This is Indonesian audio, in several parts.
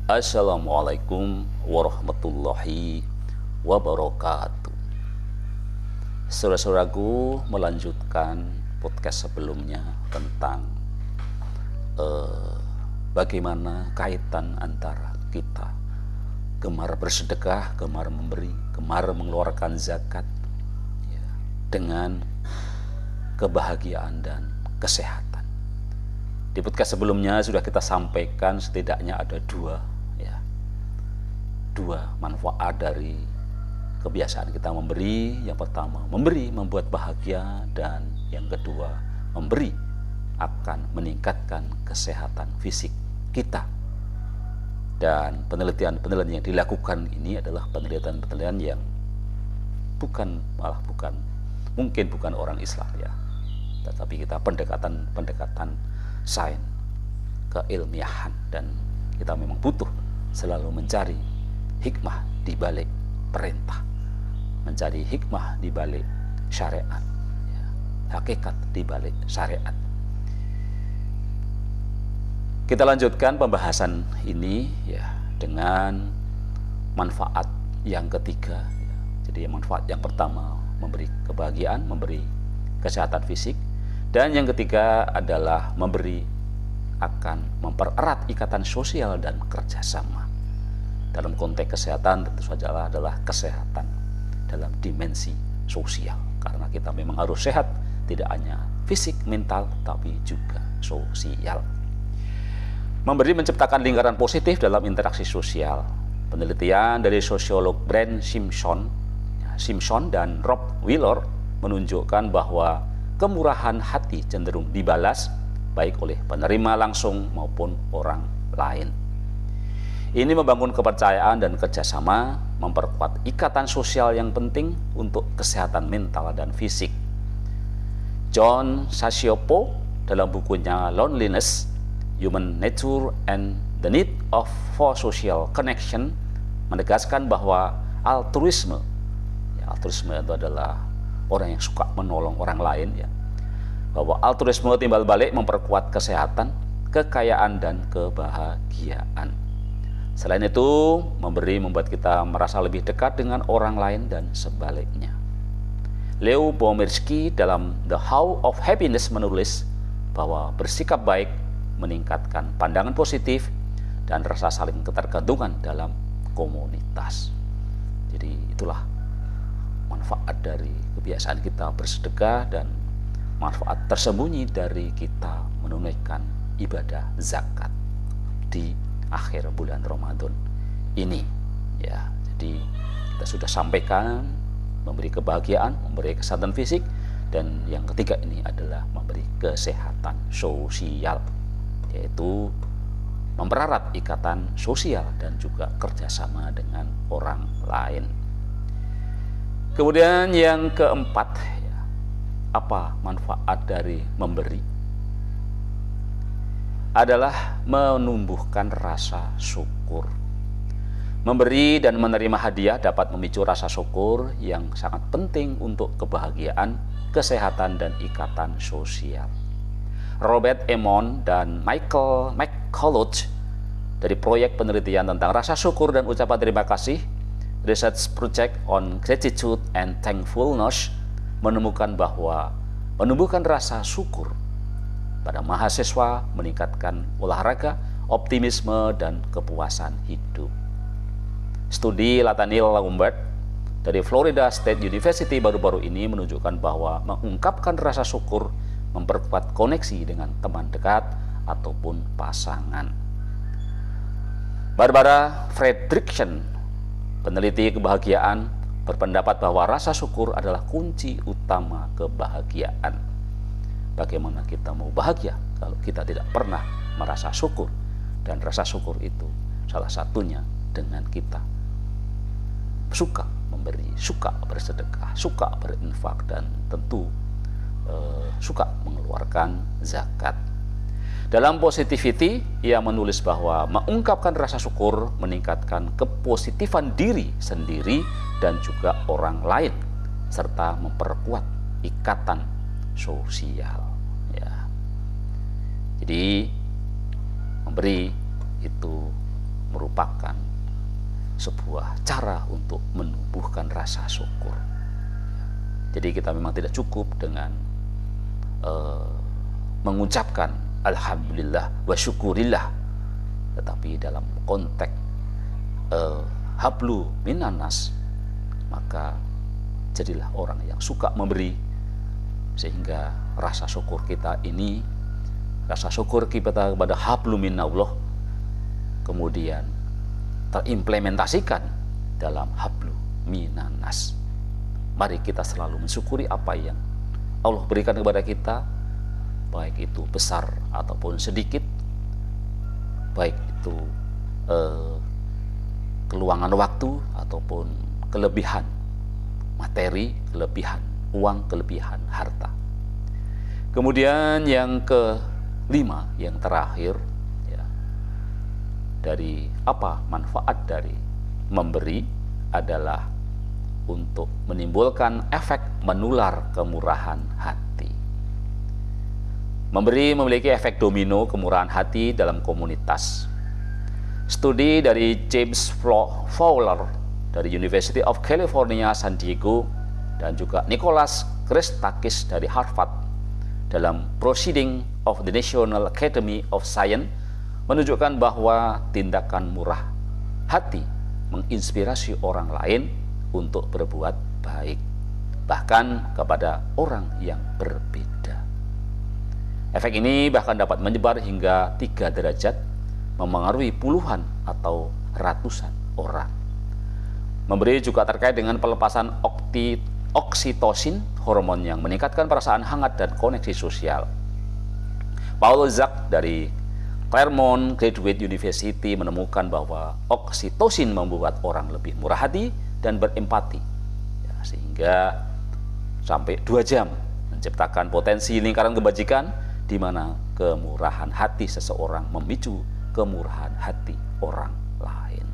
Assalamualaikum warahmatullahi wabarakatuh. Saudara-saudaraku, melanjutkan podcast sebelumnya tentang bagaimana kaitan antara kita gemar bersedekah, gemar memberi, gemar mengeluarkan zakat ya, dengan kebahagiaan dan kesehatan. Di podcast sebelumnya sudah kita sampaikan setidaknya ada dua manfaat dari kebiasaan kita memberi. Yang pertama, memberi membuat bahagia, dan yang kedua, memberi akan meningkatkan kesehatan fisik kita. Dan penelitian-penelitian yang dilakukan ini adalah penelitian-penelitian yang mungkin bukan orang Islam ya, tetapi kita pendekatan sains keilmiahan, dan kita memang butuh selalu mencari hikmah di balik perintah, mencari hikmah di balik syariat, ya, hakikat di balik syariat. Kita lanjutkan pembahasan ini ya dengan manfaat yang ketiga. Ya. Jadi manfaat yang pertama memberi kebahagiaan, memberi kesehatan fisik, dan yang ketiga adalah memberi akan mempererat ikatan sosial dan kerjasama. Dalam konteks kesehatan tentu saja adalah kesehatan dalam dimensi sosial, karena kita memang harus sehat tidak hanya fisik, mental, tapi juga sosial. Memberi menciptakan lingkaran positif dalam interaksi sosial. Penelitian dari sosiolog Brent Simpson dan Rob Wheeler menunjukkan bahwa kemurahan hati cenderung dibalas baik oleh penerima langsung maupun orang lain. Ini membangun kepercayaan dan kerjasama, memperkuat ikatan sosial yang penting untuk kesehatan mental dan fisik. John Cacioppo dalam bukunya Loneliness, Human Nature and the Need for Social Connection menegaskan bahwa altruisme itu adalah orang yang suka menolong orang lain ya, bahwa altruisme timbal balik memperkuat kesehatan, kekayaan, dan kebahagiaan. Selain itu, memberi membuat kita merasa lebih dekat dengan orang lain dan sebaliknya. Leo Bomirsky dalam The How of Happiness menulis bahwa bersikap baik meningkatkan pandangan positif dan rasa saling ketergantungan dalam komunitas. Jadi itulah manfaat dari kebiasaan kita bersedekah dan manfaat tersembunyi dari kita menunaikan ibadah zakat di akhir bulan Ramadan ini ya. Jadi kita sudah sampaikan memberi kebahagiaan, memberi kesehatan fisik, dan yang ketiga ini adalah memberi kesehatan sosial, yaitu mempererat ikatan sosial dan juga kerjasama dengan orang lain. Kemudian yang keempat, apa manfaat dari memberi? Adalah menumbuhkan rasa syukur. Memberi dan menerima hadiah dapat memicu rasa syukur yang sangat penting untuk kebahagiaan, kesehatan, dan ikatan sosial. Robert Emmons dan Michael McCulloch dari proyek penelitian tentang rasa syukur dan ucapan terima kasih, Research Project on Gratitude and Thankfulness, menemukan bahwa menumbuhkan rasa syukur pada mahasiswa meningkatkan olahraga, optimisme, dan kepuasan hidup. Studi Nathaniel Lambert dari Florida State University baru-baru ini menunjukkan bahwa mengungkapkan rasa syukur memperkuat koneksi dengan teman dekat ataupun pasangan. Barbara Fredrickson, peneliti kebahagiaan, berpendapat bahwa rasa syukur adalah kunci utama kebahagiaan. Bagaimana kita mau bahagia kalau kita tidak pernah merasa syukur? Dan rasa syukur itu salah satunya dengan kita suka memberi, suka bersedekah, suka berinfak, dan tentu suka mengeluarkan zakat. Dalam Positivity, ia menulis bahwa mengungkapkan rasa syukur meningkatkan kepositifan diri sendiri dan juga orang lain, serta memperkuat ikatan sosial. Ya. Jadi memberi itu merupakan sebuah cara untuk menumbuhkan rasa syukur. Jadi kita memang tidak cukup dengan mengucapkan alhamdulillah wa syukurillah, tetapi dalam konteks hablu minanas, maka jadilah orang yang suka memberi, sehingga rasa syukur kita ini, rasa syukur kita kepada hablu minallah kemudian terimplementasikan dalam hablu minanas. Mari kita selalu mensyukuri apa yang Allah berikan kepada kita, baik itu besar ataupun sedikit, baik itu keluangan waktu ataupun kelebihan materi, kelebihan uang, kelebihan harta. Kemudian yang kelima, yang terakhir, ya, dari apa manfaat dari memberi adalah untuk menimbulkan efek menular kemurahan hati. Memberi memiliki efek domino kemurahan hati dalam komunitas. Studi dari James Fowler dari University of California, San Diego, dan juga Nicholas Christakis dari Harvard dalam Proceeding of the National Academy of Science menunjukkan bahwa tindakan murah hati menginspirasi orang lain untuk berbuat baik, bahkan kepada orang yang berbeda. Efek ini bahkan dapat menyebar hingga 3 derajat, memengaruhi puluhan atau ratusan orang. Memberi juga terkait dengan pelepasan oksitosin, hormon yang meningkatkan perasaan hangat dan koneksi sosial. Paul Zak dari Claremont Graduate University menemukan bahwa oksitosin membuat orang lebih murah hati dan berempati, ya, sehingga sampai 2 jam menciptakan potensi lingkaran kebajikan di mana kemurahan hati seseorang memicu kemurahan hati orang lain.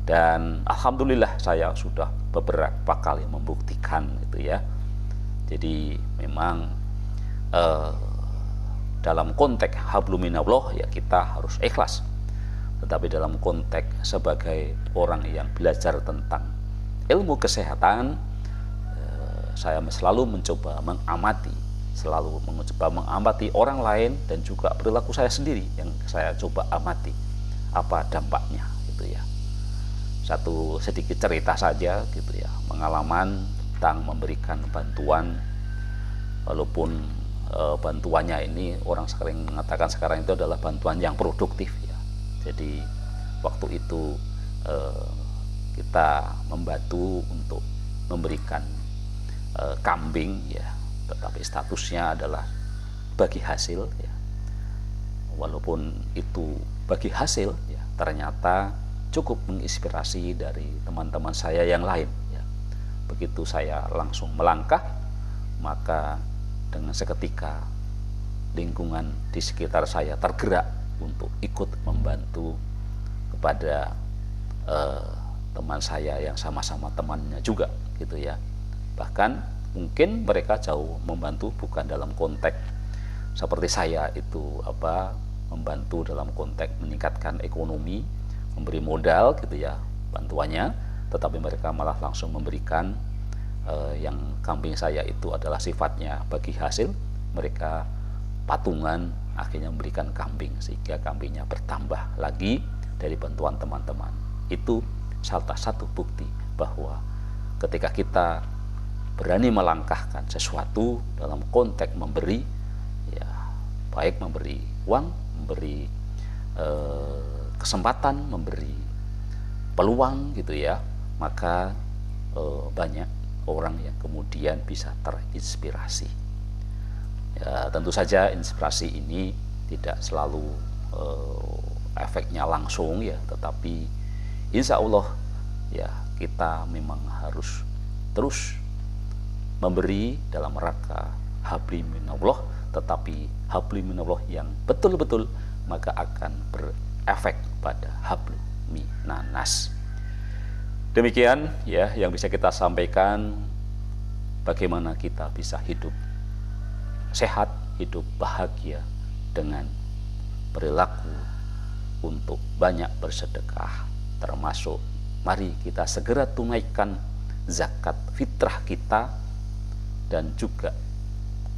Dan alhamdulillah saya sudah beberapa kali membuktikan itu ya. Jadi memang dalam konteks hablum minallah ya kita harus ikhlas. Tetapi dalam konteks sebagai orang yang belajar tentang ilmu kesehatan, saya selalu mencoba mengamati, orang lain dan juga perilaku saya sendiri yang saya coba amati apa dampaknya gitu ya. Satu sedikit cerita saja gitu ya, pengalaman tentang memberikan bantuan, walaupun bantuannya ini orang sering mengatakan sekarang itu adalah bantuan yang produktif ya. Jadi waktu itu kita membantu untuk memberikan kambing ya, tetapi statusnya adalah bagi hasil ya. Walaupun itu bagi hasil ya, ternyata cukup menginspirasi dari teman-teman saya yang lain ya. Begitu saya langsung melangkah, maka dengan seketika lingkungan di sekitar saya tergerak untuk ikut membantu kepada teman saya yang sama-sama temannya juga gitu ya. Bahkan mungkin mereka jauh membantu bukan dalam konteks seperti saya itu membantu dalam konteks meningkatkan ekonomi, memberi modal gitu ya bantuannya, tetapi mereka malah langsung memberikan yang kambing saya itu adalah sifatnya bagi hasil, mereka patungan akhirnya memberikan kambing sehingga kambingnya bertambah lagi dari bantuan teman-teman. Itu salah satu bukti bahwa ketika kita berani melangkahkan sesuatu dalam konteks memberi ya, baik memberi uang, memberi kesempatan, memberi peluang gitu ya, maka banyak orang yang kemudian bisa terinspirasi. Ya, tentu saja inspirasi ini tidak selalu efeknya langsung ya, tetapi insya Allah ya kita memang harus terus memberi dalam rangka habli minallah, tetapi habli minallah yang betul-betul maka akan berefek pada hablu minanas. Demikian ya yang bisa kita sampaikan, bagaimana kita bisa hidup sehat, hidup bahagia dengan perilaku untuk banyak bersedekah, termasuk mari kita segera tunaikan zakat fitrah kita dan juga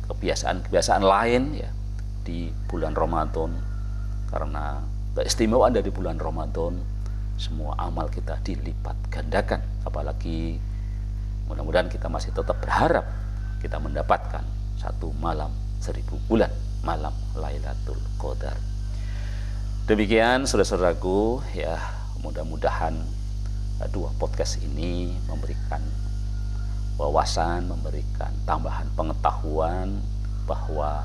kebiasaan-kebiasaan lain ya di bulan Ramadan, karena keistimewaan dari bulan Ramadan semua amal kita dilipat gandakan. Apalagi mudah-mudahan kita masih tetap berharap kita mendapatkan satu malam 1000 bulan, malam Lailatul Qadar. Demikian saudara-saudaraku ya, mudah-mudahan dua podcast ini memberikan wawasan, memberikan tambahan pengetahuan bahwa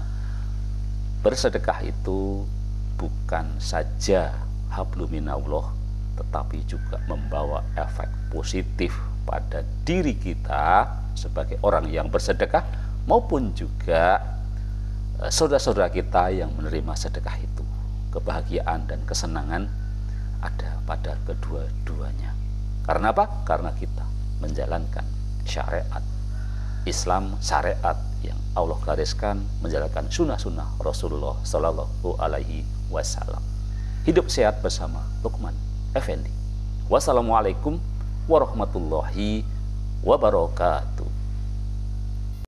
bersedekah itu bukan saja hablum minallah, tetapi juga membawa efek positif pada diri kita sebagai orang yang bersedekah maupun juga saudara-saudara kita yang menerima sedekah itu. Kebahagiaan dan kesenangan ada pada kedua-duanya. Karena apa? Karena kita menjalankan syariat Islam, syariat yang Allah gariskan, menjalankan sunnah-sunnah Rasulullah Sallallahu Alaihi Wasallam. Hidup sehat bersama Lukman Effendi. Wassalamualaikum warahmatullahi wabarakatuh.